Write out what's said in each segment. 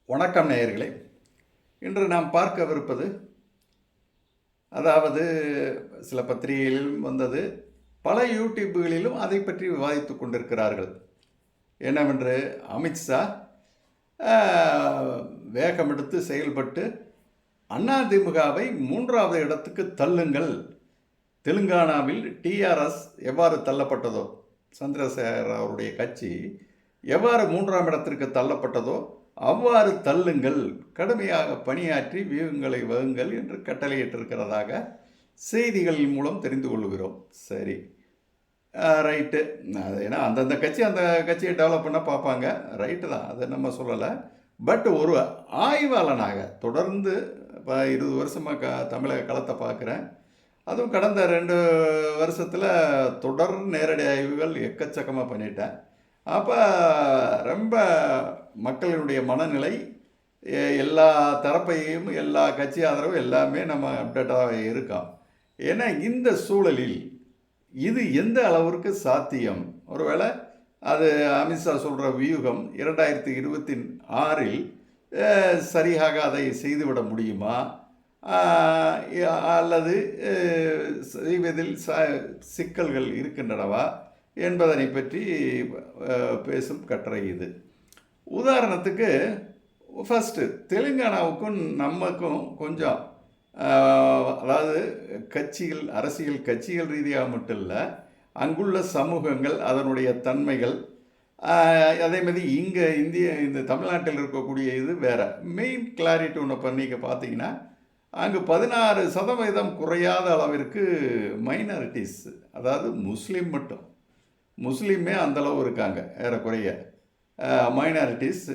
வணக்கம் நேயர்களே. இன்று நாம் பார்க்கவிருப்பது, அதாவது சில பத்திரிகைகளிலும் வந்தது, பல யூடியூப்களிலும் அதை பற்றி விவாதித்துக் கொண்டிருக்கிறார்கள். என்னவென்று, அமித்ஷா வேகமெடுத்து செயல்பட்டு அதிமுகவை 3வது இடத்துக்கு தள்ளுங்கள், தெலுங்கானாவில் டிஆர்எஸ் எவ்வாறு தள்ளப்பட்டதோ, சந்திரசேகர் அவருடைய கட்சி எவ்வாறு 3ஆம் இடத்திற்கு தள்ளப்பட்டதோ அவ்வாறு தள்ளுங்கள், கடுமையாக பணியாற்றி வியூகங்களை வகுங்கள் என்று கட்டளையிட்டிருக்கிறதாக செய்திகள் மூலம் தெரிந்து கொள்கிறோம். சரி, ரைட்டு. அது ஏன்னா அந்தந்த கட்சி அந்த கட்சியை டெவலப் பண்ண பார்ப்பாங்க, ரைட்டு தான், அதை நம்ம சொல்லலை. பட் ஒரு ஆய்வாளனாக தொடர்ந்து இப்போ 20 வருஷமாக தமிழக களத்தை பார்க்குறேன். அதுவும் கடந்த 2 வருஷத்தில் தொடர் நேரடி ஆய்வுகள் எக்கச்சக்கமாக பண்ணிட்டேன். அப்போ ரொம்ப மக்களினுடைய மனநிலை, எல்லா தரப்பையும், எல்லா கட்சி ஆதரவு எல்லாமே நம்ம அப்டேட்டாக இருக்கோம். ஏன்னா இந்த சூழலில் இது எந்த அளவிற்கு சாத்தியம்? ஒருவேளை அது அமித்ஷா சொல்கிற வியூகம் 2026இல் சரியாக அதை செய்துவிட முடியுமா, அல்லது செய்வதில் சிக்கல்கள் இருக்கின்றனவா என்பதனை பற்றி பேசும் கட்டுரை இது. உதாரணத்துக்கு, ஃபஸ்ட்டு தெலுங்கானாவுக்கும் நமக்கும் கொஞ்சம், அதாவது கட்சிகள், அரசியல் கட்சிகள் ரீதியாக மட்டும் இல்லை, அங்குள்ள சமூகங்கள், அதனுடைய தன்மைகள், அதேமாதிரி இங்கே இந்த தமிழ்நாட்டில் இருக்கக்கூடிய இது வேறு. மெயின் கிளாரிட்டி ஒன்று பண்ணிக்க பார்த்தீங்கன்னா, அங்கு 16% குறையாத அளவிற்கு மைனாரிட்டிஸ், அதாவது முஸ்லீம் மட்டும், முஸ்லீமே அந்தளவு இருக்காங்க ஏறக்குறைய. மைனாரிட்டிஸ்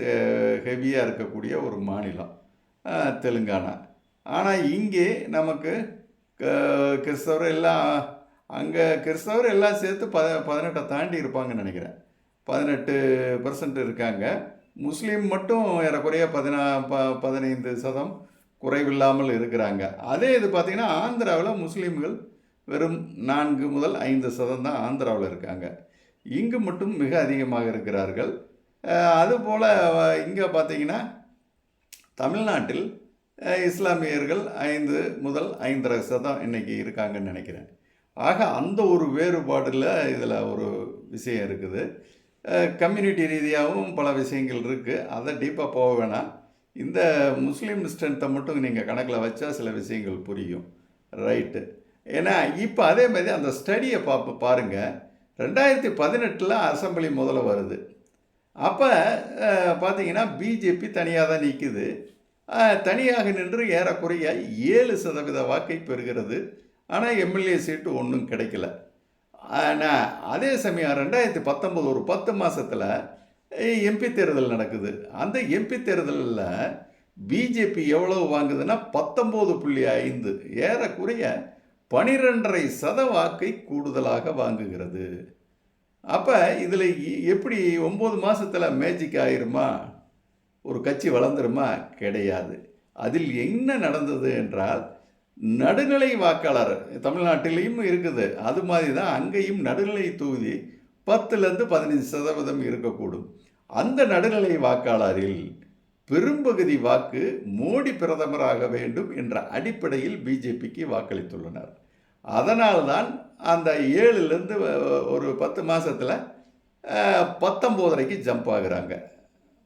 ஹெவியாக இருக்கக்கூடிய ஒரு மாநிலம் தெலுங்கானா. ஆனால் இங்கே நமக்கு கிறிஸ்தவர் எல்லாம், அங்கே கிறிஸ்தவர் எல்லாம் சேர்த்து 18 தாண்டி இருப்பாங்கன்னு நினைக்கிறேன். 18% இருக்காங்க. முஸ்லீம் மட்டும் ஏறக்குறைய 15% குறைவில்லாமல் இருக்கிறாங்க. அதே இது பார்த்திங்கன்னா ஆந்திராவில் முஸ்லீம்கள் வெறும் 4 முதல் 5% தான் ஆந்திராவில் இருக்காங்க. இங்கு மட்டும் மிக அதிகமாக இருக்கிறார்கள். அதுபோல் இங்கே பார்த்திங்கன்னா தமிழ்நாட்டில் இஸ்லாமியர்கள் 5 முதல் 5.5% இன்றைக்கி இருக்காங்கன்னு நினைக்கிறேன். ஆக அந்த ஒரு வேறுபாடில் இதில் ஒரு விஷயம் இருக்குது. கம்யூனிட்டி ரீதியாகவும் பல விஷயங்கள் இருக்குது, அதை டீப்பாக போக வேணாம். இந்த முஸ்லீம் ஸ்ட்ரென்த்தை மட்டும் நீங்கள் கணக்கில் வச்சா சில விஷயங்கள் புரியும், ரைட்டு. ஏன்னா இப்போ அதே மாதிரி அந்த ஸ்டடியை பாருங்கள். 2018 அசம்பிளி முதல்ல வருது. அப்போ பார்த்தீங்கன்னா பிஜேபி தனியாக தான் நிற்குது. தனியாக நின்று ஏறக்குறைய 7% வாக்கை பெறுகிறது. ஆனால் எம்எல்ஏ சீட்டு ஒன்றும் கிடைக்கல. ஆனால் அதே சமயம் 2019 ஒரு 10 மாதத்தில் எம்பி தேர்தல் நடக்குது. அந்த எம்பி தேர்தலில் பிஜேபி எவ்வளவு வாங்குதுன்னா 19.5, ஏறக்குறைய 12.5% வாக்கை கூடுதலாக வாங்குகிறது. அப்போ இதில் எப்படி 9 மாதத்தில் மேஜிக் ஆயிருமா, ஒரு கட்சி வளர்ந்துருமா? கிடையாது. அதில் என்ன நடந்தது என்றால், நடுநிலை வாக்காளர் தமிழ்நாட்டிலையும் இருக்குது, அது மாதிரி தான் அங்கேயும் நடுநிலை தொகுதி 10லேருந்து 15% இருக்கக்கூடும். அந்த நடுநிலை வாக்காளரில் பெரும்பகுதி வாக்கு மோடி பிரதமராக வேண்டும் என்ற அடிப்படையில் பிஜேபிக்கு வாக்களித்துள்ளனர். அதனால்தான் அந்த 7லேருந்து ஒரு 10 மாதத்தில் 19.5க்கு ஜம்ப் ஆகுறாங்க.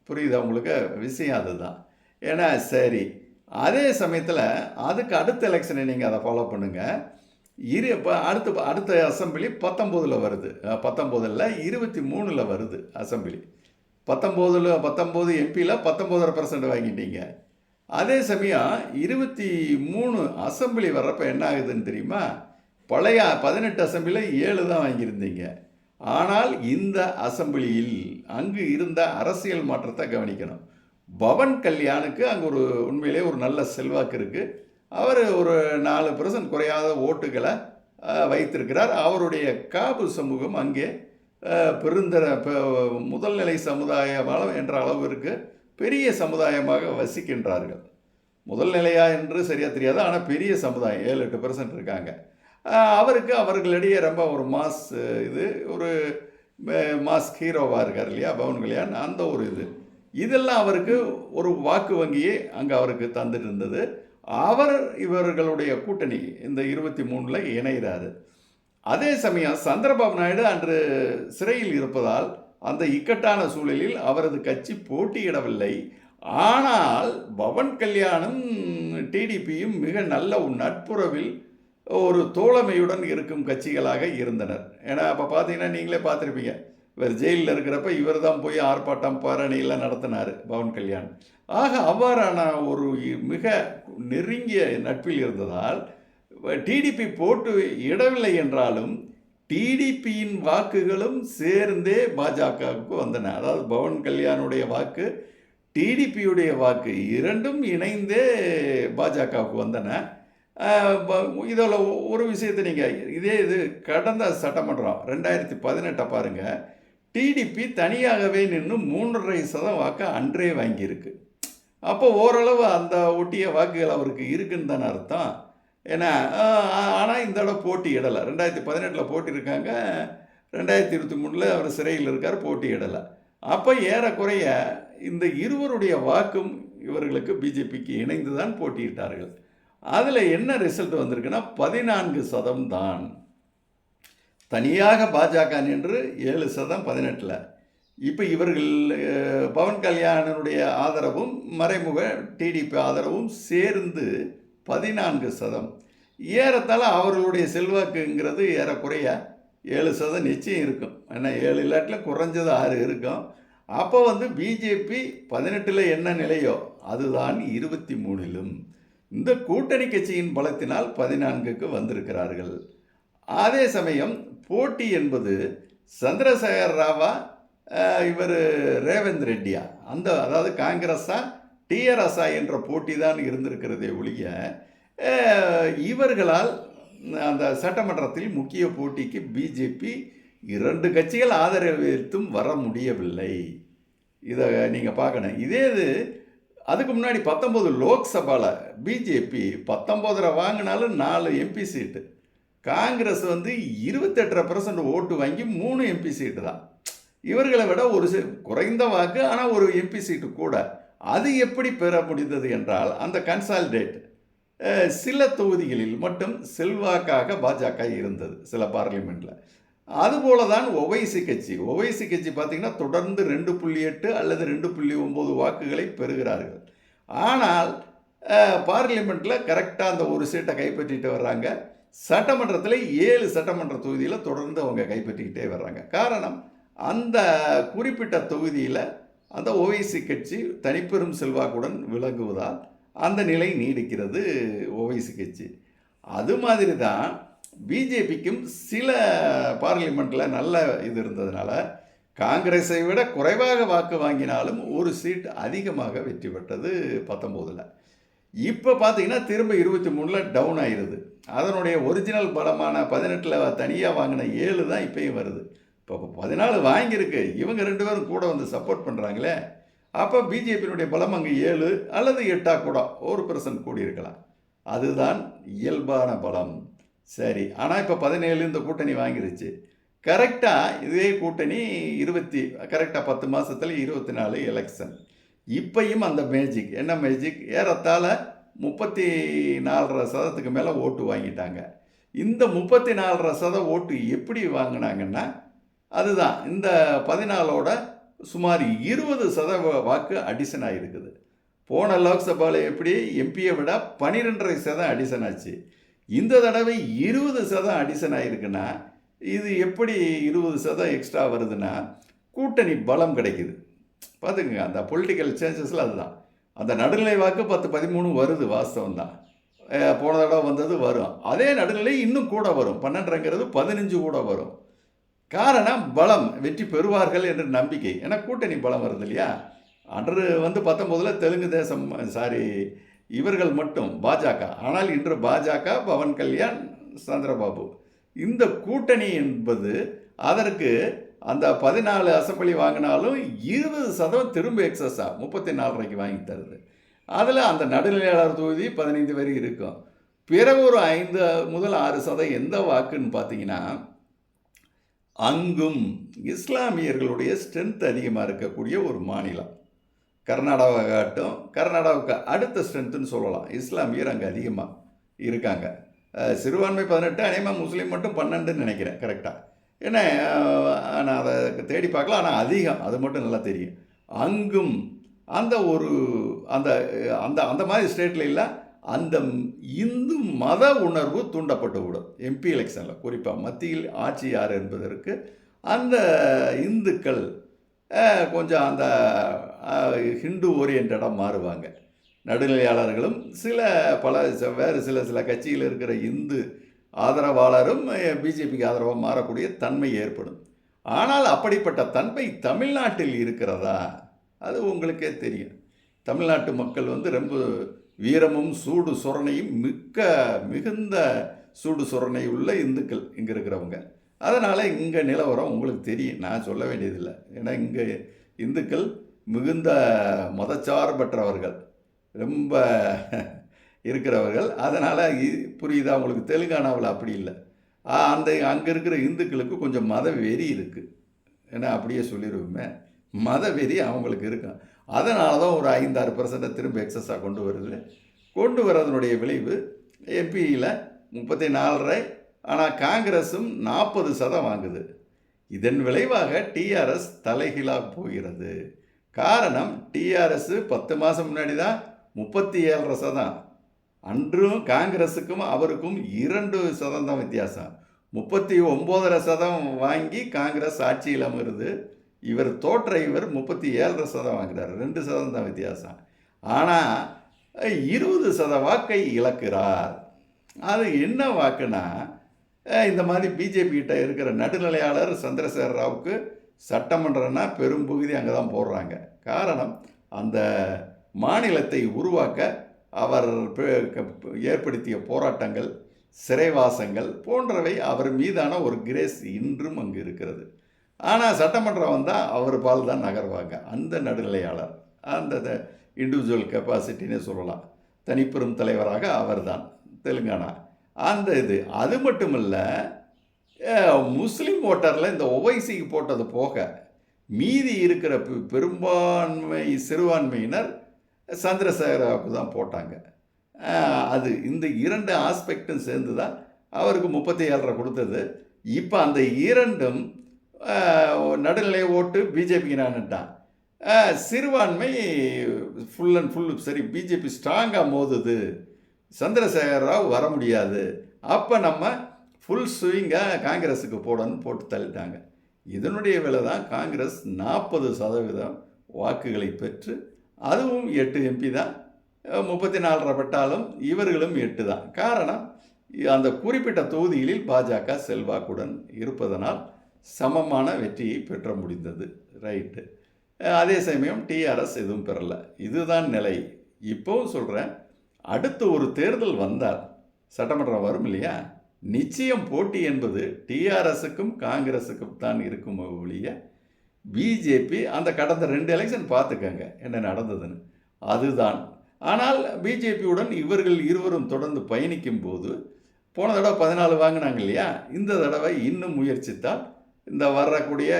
புரியுதா உங்களுக்கு? விஷயம் அதுதான். ஏன்னா சரி, அதே சமயத்தில் அதுக்கு அடுத்த எலெக்ஷனை நீங்கள் அதை ஃபாலோ பண்ணுங்கள். இப்போ அடுத்த அசம்பிளி 19 வருது, 19 23 வருது அசம்பிளி. 19 எம்பியில் 19.5% வாங்கிட்டீங்க. அதே சமயம் 23 அசம்பிளி வர்றப்போ என்ன ஆகுதுன்னு தெரியுமா? பழைய 18 அசம்பிளியில் 7 தான் வாங்கியிருந்தீங்க. ஆனால் இந்த அசம்பிளியில் அங்கு இருந்த அரசியல் மாற்றத்தை கவனிக்கணும். பவன் கல்யாணுக்கு அங்கே ஒரு உண்மையிலே ஒரு நல்ல செல்வாக்கு இருக்குது. அவர் ஒரு 4% குறையாத ஓட்டுகளை வைத்திருக்கிறார். அவருடைய காபு சமூகம் அங்கே முதல்நிலை சமுதாயம் என்ற அளவிற்கு பெரிய சமுதாயமாக வசிக்கின்றார்கள். முதல் நிலையா என்று சரியாக தெரியாது, ஆனால் பெரிய சமுதாயம் 7-8% இருக்காங்க. அவர்களிடையே ரொம்ப ஒரு ஒரு மாஸ் ஹீரோவாக இருக்கார் இல்லையா பவன் கல்யாண், அந்த ஒரு இது. இதெல்லாம் அவருக்கு ஒரு வாக்கு வங்கியை அங்கே அவருக்கு தந்துட்டு இருந்தது. அவர் இவர்களுடைய கூட்டணி இந்த 23ல் இணைகிறாரு. அதே சமயம் சந்திரபாபு நாயுடு அன்று சிறையில் இருப்பதால் அந்த இக்கட்டான சூழலில் அவரது கட்சி போட்டியிடவில்லை. ஆனால் பவன் கல்யாணும் டிடிபியும் மிக நல்ல ஒரு நட்புறவில் ஒரு தோழமையுடன் இருக்கும் கட்சிகளாக இருந்தனர். ஏன்னா அப்போ பார்த்தீங்கன்னா நீங்களே பார்த்துருப்பீங்க, இவர் ஜெயிலில் இருக்கிறப்ப இவர் தான் போய் ஆர்ப்பாட்டம் பேரணியெல்லாம் நடத்தினார் பவன் கல்யாண். ஆக அவ்வாறான ஒரு மிக நெருங்கிய நட்பில் இருந்ததால் டிடிபி போட்டு இடவில்லை என்றாலும் டிடிபியின் வாக்குகளும் சேர்ந்தே பாஜகவுக்கு வந்தன. அதாவது பவன் கல்யாணுடைய வாக்கு, டிடிபியுடைய வாக்கு இரண்டும் இணைந்தே பாஜகவுக்கு வந்தன. இதில் ஒரு விஷயத்தை நீங்கள் இது கடந்த சட்டமன்றம் 2018 பாருங்கள், டிடிபி தனியாகவே நின்று 3.5% வாக்கு அன்றே வாங்கியிருக்கு. அப்போ ஓரளவு அந்த ஒட்டிய வாக்குகள் அவருக்கு இருக்குன்னு தானே அர்த்தம். ஏன்னா ஆனால் இந்த தடவை போட்டியிடலை. 2018 போட்டியிருக்காங்க, 2023 அவர் சிறையில் இருக்கார், போட்டியிடலை. அப்போ ஏறக்குறைய இந்த இருவருடைய வாக்கும் இவர்களுக்கு பிஜேபிக்கு இணைந்து தான் போட்டியிட்டார்கள். அதில் என்ன ரிசல்ட் வந்திருக்குன்னா 14% தான். தனியாக பாஜக நின்று 7% 18. இப்போ இவர்கள் பவன் கல்யாணனுடைய ஆதரவும் மறைமுக டிடிபி ஆதரவும் சேர்ந்து 14%. ஏறத்தாழ அவர்களுடைய செல்வாக்குங்கிறது ஏறக்குறைய 7% நிச்சயம் இருக்கும். ஏன்னா 7 இல்லாட்டில் குறைஞ்சது 6 இருக்கும். அப்போ பிஜேபி 18 என்ன நிலையோ அதுதான் 23லும். இந்த கூட்டணி கட்சியின் பலத்தினால் 14க்கு வந்திருக்கிறார்கள். அதே சமயம் போட்டி என்பது சந்திரசேகர் ராவா, இவர் ரேவந்த் ரெட்டியா, அதாவது காங்கிரஸா டிஆர்எஸ்ஆ என்ற போட்டி தான் இருந்திருக்கிறதே ஒழிய இவர்களால் அந்த சட்டமன்றத்தில் முக்கிய போட்டிக்கு பிஜேபி 2 கட்சிகள் ஆதரவித்தும் வர முடியவில்லை. இதை நீங்கள் பார்க்கணும். இது அதுக்கு முன்னாடி 19 லோக்சபாவில் பிஜேபி 19 வாங்கினாலும் 4 எம்பி சீட்டு, காங்கிரஸ் 28% ஓட்டு வாங்கி 3 எம்பி சீட்டு தான். இவர்களை விட ஒரு குறைந்த வாக்கு, ஆனால் ஒரு எம்பி சீட்டு கூட. அது எப்படி பெற முடிந்தது என்றால் அந்த கன்சாலிடேட் சில தொகுதிகளில் மட்டும் செல்வாக்காக பாஜக இருந்தது, சில பார்லிமெண்ட்டில். அதுபோல தான் ஒவைசி கட்சி பார்த்திங்கன்னா தொடர்ந்து 2.8 அல்லது 2.9 வாக்குகளை பெறுகிறார்கள். ஆனால் பார்லிமெண்ட்டில் கரெக்டாக அந்த ஒரு சீட்டை கைப்பற்றிட்டு வர்றாங்க. சட்டமன்றத்தில் 7 சட்டமன்ற தொகுதியில் தொடர்ந்து அவங்க கைப்பற்றிக்கிட்டே வர்றாங்க. காரணம், அந்த குறிப்பிட்ட தொகுதியில் அந்த ஓவைசி கட்சி தனிப்பெரும் செல்வாக்குடன் விளங்குவதால் அந்த நிலை நீடிக்கிறது ஓவைசி கட்சி. அது மாதிரி தான் பிஜேபிக்கும் சில பார்லிமெண்ட்டில் நல்ல இது இருந்ததுனால காங்கிரஸை விட குறைவாக வாக்கு வாங்கினாலும் ஒரு சீட் அதிகமாக வெற்றி பெற்றது 19. இப்போ பார்த்தீங்கன்னா திரும்ப 23 டவுன் ஆயிடுது. அதனுடைய ஒரிஜினல் பலமான 18 தனியாக வாங்கின 7 தான் இப்போயும் வருது. இப்போ 14 வாங்கியிருக்கு. இவங்க 2 பேரும் கூட சப்போர்ட் பண்ணுறாங்களே. அப்போ பிஜேபியினுடைய பலம் அங்கே 7 அல்லது 8 கூட 1% கூடியிருக்கலாம். அதுதான் இயல்பான பலம். சரி, ஆனால் இப்போ 17 இந்த கூட்டணி வாங்கிருச்சு. கரெக்டாக இதே கூட்டணி கரெக்டாக 10 மாதத்தில் 24 எலெக்ஷன். இப்பையும் அந்த மேஜிக் என்ன மேஜிக், ஏறத்தாழ 34% மேலே ஓட்டு வாங்கிட்டாங்க. இந்த 34% ஓட்டு எப்படி வாங்கினாங்கன்னா அதுதான் இந்த 14ஓட சுமார் 20% வாக்கு அடிஷன் ஆகிருக்குது. போன லோக்சபாவில் எப்படி எம்பியை விட 12.5% அடிஷன் ஆச்சு. இந்த தடவை 20% அடிஷன் ஆகிருக்குன்னா இது எப்படி 20% எக்ஸ்ட்ரா வருதுன்னா கூட்டணி பலம் கிடைக்குது. பார்த்துக்குங்க, அந்த பொலிட்டிக்கல் சேஞ்சஸில் அதுதான். அந்த நடுநிலை வாக்கு 10-13 வருது, வாஸ்தவம் தான். போன தடவை வந்தது வரும். அதே நடுநிலை இன்னும் கூட வரும், 12ங்கிறது 15 கூட வரும். காரணம் பலம், வெற்றி பெறுவார்கள் என்ற நம்பிக்கை. ஏன்னா கூட்டணி பலம் வருது இல்லையா. அன்று 19 தெலுங்கு தேசம் இவர்கள் மட்டும் பாஜக. ஆனால் இன்று பாஜக, பவன் கல்யாண், சந்திரபாபு, இந்த கூட்டணி என்பது அதற்கு அந்த 14 அசம்பிளி வாங்கினாலும் 20% திரும்ப எக்ஸஸாக 34 வாங்கி தருது. அதில் அந்த நடுநிலையாளர் தொகுதி 15 வரை இருக்கும். பிறகு ஒரு 5 முதல் 6% எந்த வாக்குன்னு பார்த்தீங்கன்னா அங்கும் இஸ்லாமியர்களுடைய ஸ்ட்ரென்த் அதிகமாக இருக்கக்கூடிய ஒரு மாநிலம். கர்நாடகாட்டும் கர்நாடகாவுக்கு அடுத்த ஸ்ட்ரென்த்துன்னு சொல்லலாம். இஸ்லாமியர் அங்கே அதிகமாக இருக்காங்க. சிறுபான்மை 18, அநேகமாக முஸ்லீம் மட்டும் 12ன்னு நினைக்கிறேன் கரெக்டாக. ஏன்னா நான் அதை தேடி பார்க்கலாம், ஆனால் அதிகம், அது மட்டும் நல்லா தெரியும். அங்கும் அந்த ஒரு அந்த அந்த அந்த மாதிரி ஸ்டேட்டில் இல்லை, அந்த இந்து மத உணர்வு தூண்டப்பட்டு விடும். எம்பி எலெக்ஷனில் குறிப்பாக மத்தியில் ஆட்சி யார் என்பதற்கு அந்த இந்துக்கள் கொஞ்சம் அந்த ஹிந்து ஓரியன்டாக மாறுவாங்க. நடுநிலையாளர்களும் வேறு சில கட்சியில் இருக்கிற இந்து ஆதரவாளரும் பிஜேபிக்கு ஆதரவாக மாறக்கூடிய தன்மை ஏற்படும். ஆனால் அப்படிப்பட்ட தன்மை தமிழ்நாட்டில் இருக்கிறதா? அது உங்களுக்கே தெரியும். தமிழ்நாட்டு மக்கள் ரொம்ப வீரமும் சூடு சொரணையும் மிகுந்த சூடு சொரணை உள்ள இந்துக்கள் இங்கே இருக்கிறவங்க. அதனால் இங்கே நிலவரம் உங்களுக்கு தெரியும், நான் சொல்ல வேண்டியதில்லை. ஏன்னா இங்கே இந்துக்கள் மிகுந்த மதச்சார்பற்றவர்கள், ரொம்ப இருக்கிறவர்கள். அதனால் புரியுதா உங்களுக்கு? தெலுங்கானாவில் அப்படி இல்லை. அங்கே இருக்கிற இந்துக்களுக்கு கொஞ்சம் மத வெறி இருக்குது. ஏன்னா அப்படியே சொல்லிடுவோமே, மத வெறி அவங்களுக்கு இருக்கும். அதனால தான் ஒரு 5-6% திரும்ப எக்ஸஸாக கொண்டு வரதனுடைய விளைவு எம்பியில் 34.5, ஆனால் காங்கிரஸும் 40% வாங்குது. இதன் விளைவாக டிஆர்எஸ் தலைகீழாக போகிறது. காரணம், டிஆர்எஸ் 10 மாதம் முன்னாடி தான் 37%. அன்றும் காங்கிரஸுக்கும் அவருக்கும் 2% தான் வித்தியாசம். 39.5% வாங்கி காங்கிரஸ் ஆட்சியில் அமருது. இவர் 37% வாங்குறார். 2% தான் வித்தியாசம். ஆனால் 20% வாக்கை இழக்கிறார். அது என்ன வாக்குனா, இந்த மாதிரி பிஜேபி கிட்ட இருக்கிற நடுநிலையாளர் சந்திரசேகர ராவுக்கு சட்டமன்றம்னா பெரும்பகுதி அங்கே தான் போடுறாங்க. காரணம், அந்த மாநிலத்தை உருவாக்க அவர் ஏற்படுத்திய போராட்டங்கள், சிறைவாசங்கள் போன்றவை அவர் மீதான ஒரு கிரேஸ் இன்றும் அங்கு இருக்கிறது. ஆனால் சட்டமன்றம் வந்தால் அவர் பால் தான் நகர்வாங்க. அந்த நடுநிலையாளர், அந்த இண்டிவிஜுவல் கெப்பாசிட்டின்னு சொல்லலாம், தனிப்பெரும் தலைவராக அவர் தான் தெலுங்கானா. அது மட்டும் இல்லை, முஸ்லீம் ஓட்டரில் இந்த ஒவைசிக்கு போட்டது போக மீதி இருக்கிற பெரும்பான்மை சிறுபான்மையினர் சந்திரசேகராவுக்கு தான் போட்டாங்க. இந்த 2 ஆஸ்பெக்டும் சேர்ந்து தான் அவருக்கு 37.5 கொடுத்தது. இப்போ அந்த 2ம் நடுநிலை ஓட்டு பிஜேபிக்கு நான்ட்டான். சிறுபான்மை ஃபுல் அண்ட் ஃபுல் சரி பிஜேபி ஸ்ட்ராங்காக மோதுது, சந்திரசேகர ராவ் வர முடியாது, அப்போ நம்ம ஃபுல் ஸ்விங்காக காங்கிரஸுக்கு போட்டு தள்ளிட்டாங்க. இதனுடைய விலை தான் காங்கிரஸ் 40% வாக்குகளை பெற்று, அதுவும் 8 எம்பி தான், 34 பட்டாலும் இவர்களும் 8 தான். காரணம், அந்த குறிப்பிட்ட தொகுதிகளில் பாஜக செல்வாக்குடன் இருப்பதனால் சமமான வெற்றியை பெற்ற முடிந்தது. ரைட்டு. அதே சமயம் டிஆர்எஸ் எதுவும் பெறலை. இதுதான் நிலை. இப்போவும் சொல்கிறேன், அடுத்து ஒரு தேர்தல் வந்தால், சட்டமன்றம் வரும் இல்லையா, நிச்சயம் போட்டி என்பது டிஆர்எஸுக்கும் காங்கிரஸுக்கும் தான் இருக்கும் ஒழிய பிஜேபி அந்த கடந்த 2 எலெக்ஷன் பார்த்துக்கங்க என்ன நடந்ததுன்னு, அதுதான். ஆனால் பிஜேபியுடன் இவர்கள் இருவரும் தொடர்ந்து பயணிக்கும் போது, போன தடவை 14 வாங்கினாங்க இல்லையா, இந்த தடவை இன்னும் முயற்சித்தால் இந்த வரக்கூடிய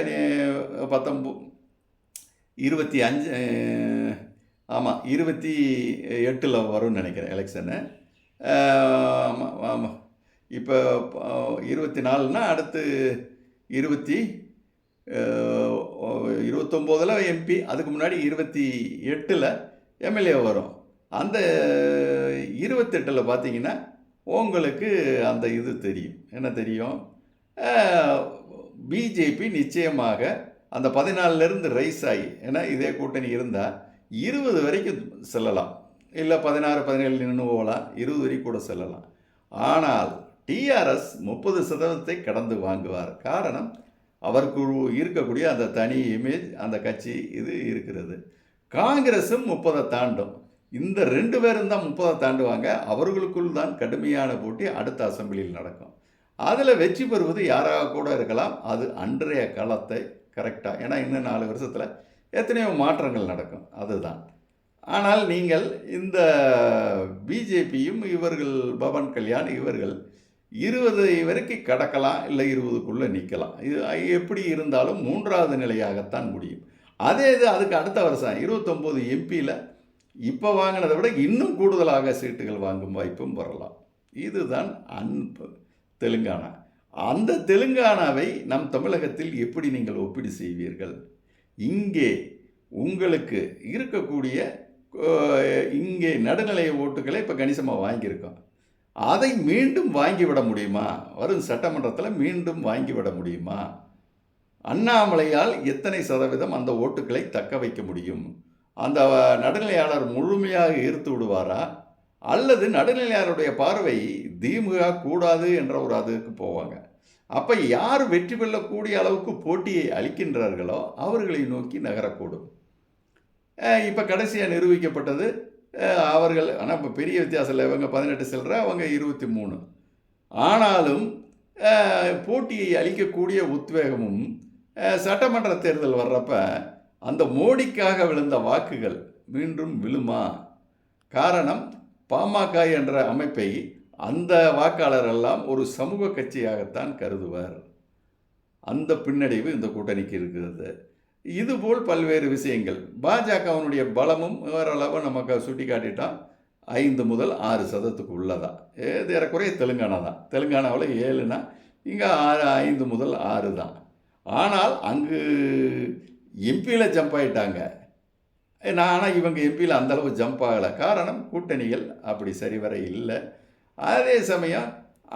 25 ஆமாம் 28 வரும்னு நினைக்கிறேன் எலெக்ஷனு. ஆமாம், இப்போ 24னா அடுத்து 29 எம்பி, அதுக்கு முன்னாடி 28 எம்எல்ஏ வரும். அந்த 28 பார்த்தீங்கன்னா உங்களுக்கு அந்த இது தெரியும். என்ன தெரியும்? பிஜேபி நிச்சயமாக அந்த 14லேருந்து ரைஸ் ஆகி, ஏன்னா இதே கூட்டணி இருந்தால் 20 வரைக்கும் செல்லலாம், இல்லை 16, 17 நின்று போகலாம், 20 வரைக்கும் கூட செல்லலாம். ஆனால் டிஆர்எஸ் 30% கடந்து வாங்குவார். காரணம், அவருக்கு இருக்கக்கூடிய அந்த தனி இமேஜ், அந்த கட்சி இது இருக்கிறது. காங்கிரஸும் 30 தாண்டும். இந்த 2 பேரும் தான் 30 தாண்டுவாங்க. அவர்களுக்குள் தான் கடுமையான போட்டி அடுத்த அசெம்பிளியில் நடக்கும். அதில் வெற்றி பெறுவது யாராக கூட இருக்கலாம். அது அன்றைய காலத்தை கரெக்டாக, ஏன்னா இன்னும் 4 வருஷத்தில் எத்தனையோ மாற்றங்கள் நடக்கும், அதுதான். ஆனால் நீங்கள் இந்த பிஜேபியும் இவர்கள் பவன் கல்யாண் இவர்கள் 20 வரைக்கும் கடக்கலாம், இல்லை 20க்குள்ளே நிற்கலாம். இது எப்படி இருந்தாலும் 3வது நிலையாகத்தான் முடியும். அதே இது அதுக்கு அடுத்த வருஷம் 29 எம்பியில் இப்போ வாங்கினதை விட இன்னும் கூடுதலாக சீட்டுகள் வாங்கும் வாய்ப்பும் வரலாம். இதுதான் தெலுங்கானா. அந்த தெலுங்கானாவை நம் தமிழகத்தில் எப்படி நீங்கள் ஒப்பீடு செய்வீர்கள்? இங்கே உங்களுக்கு இருக்கக்கூடிய இங்கே நடுநிலை ஓட்டுகளை இப்போ கணிசமாக வாங்கியிருக்கோம். அதை மீண்டும் வாங்கிவிட முடியுமா? வரும் சட்டமன்றத்தில் மீண்டும் வாங்கிவிட முடியுமா? அண்ணாமலையால் எத்தனை சதவீதம் அந்த ஓட்டுகளை தக்க வைக்க முடியும்? அந்த நடுநிலையாளர் முழுமையாக ஈர்த்து விடுவாரா? அல்லது நடுநிலையாளருடைய பார்வை திமுக கூடாது என்ற ஒரு அதுக்கு போவாங்க. அப்போ யார் வெற்றி பெறக்கூடிய அளவுக்கு போட்டியை அளிக்கின்றார்களோ அவர்களை நோக்கி நகரக்கூடும். இப்போ கடைசியாக நிரூபிக்கப்பட்டது அவர்கள், ஆனால் இப்போ பெரிய வித்தியாசம் இல்லை, இவங்க 18 சில்லற, அவங்க 23. ஆனாலும் போட்டியை அளிக்கக்கூடிய உத்வேகமும் சட்டமன்ற தேர்தல் வர்றப்ப அந்த மோடிக்காக விழுந்த வாக்குகள் மீண்டும் விழுமா? காரணம், பாமக என்ற அமைப்பை அந்த வாக்காளர் எல்லாம் ஒரு சமூக கட்சியாகத்தான் கருதுவர். அந்த பின்னடைவு இந்த கூட்டணிக்கு இருக்கிறது. இதுபோல் பல்வேறு விஷயங்கள். பாஜகவினுடைய பலமும் ஓரளவு நமக்கு சுட்டி காட்டிட்டான். 5 முதல் 6% உள்ளதான். ஏறக்குறைய தெலுங்கானா தான். தெலுங்கானாவில் 7னா இங்கே 5 முதல் 6 தான். ஆனால் அங்கு எம்பியில் ஜம்ப் ஆகிட்டாங்க. ஆனால் இவங்க எம்பியில் அந்தளவு ஜம்ப் ஆகலை. காரணம், கூட்டணிகள் அப்படி சரிவர இல்லை. அதே சமயம்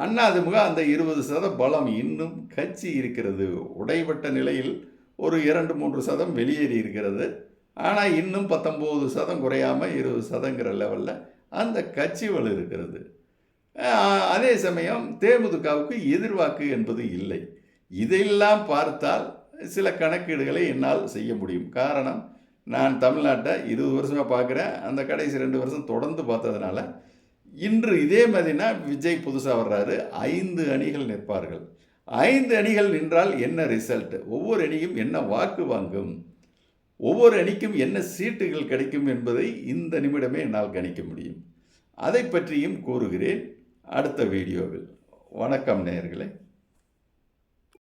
அதிமுக அந்த 20% பலம் இன்னும் கட்சி இருக்கிறது. உடைபட்ட நிலையில் ஒரு 2-3% வெளியேறி இருக்கிறது. ஆனால் இன்னும் 19% குறையாமல் 20%ங்கிற லெவலில் அந்த கட்சி வலு இருக்கிறது. அதே சமயம் தேமுதிகவுக்கு எதிர்வாக்கு என்பது இல்லை. இதையெல்லாம் பார்த்தால் சில கணக்கீடுகளை என்னால் செய்ய முடியும். காரணம், நான் தமிழ்நாட்டை 20 வருஷமாக பார்க்குறேன். அந்த கடைசி 2 வருஷம் தொடர்ந்து பார்த்ததுனால இன்று இதே மாதிரினா விஜய் புதுசாக வர்றாரு. 5 அணிகள் நிற்பார்கள். 5 அணிகள் நின்றால் என்ன ரிசல்ட்? ஒவ்வொரு அணியும் என்ன வாக்கு வாங்கும்? ஒவ்வொரு அணிக்கும் என்ன சீட்டுகள் கிடைக்கும் என்பதை இந்த நிமிடமே என்னால் கணிக்க முடியும். அதை பற்றியும் கூறுகிறேன் அடுத்த வீடியோவில். வணக்கம் நேயர்களே.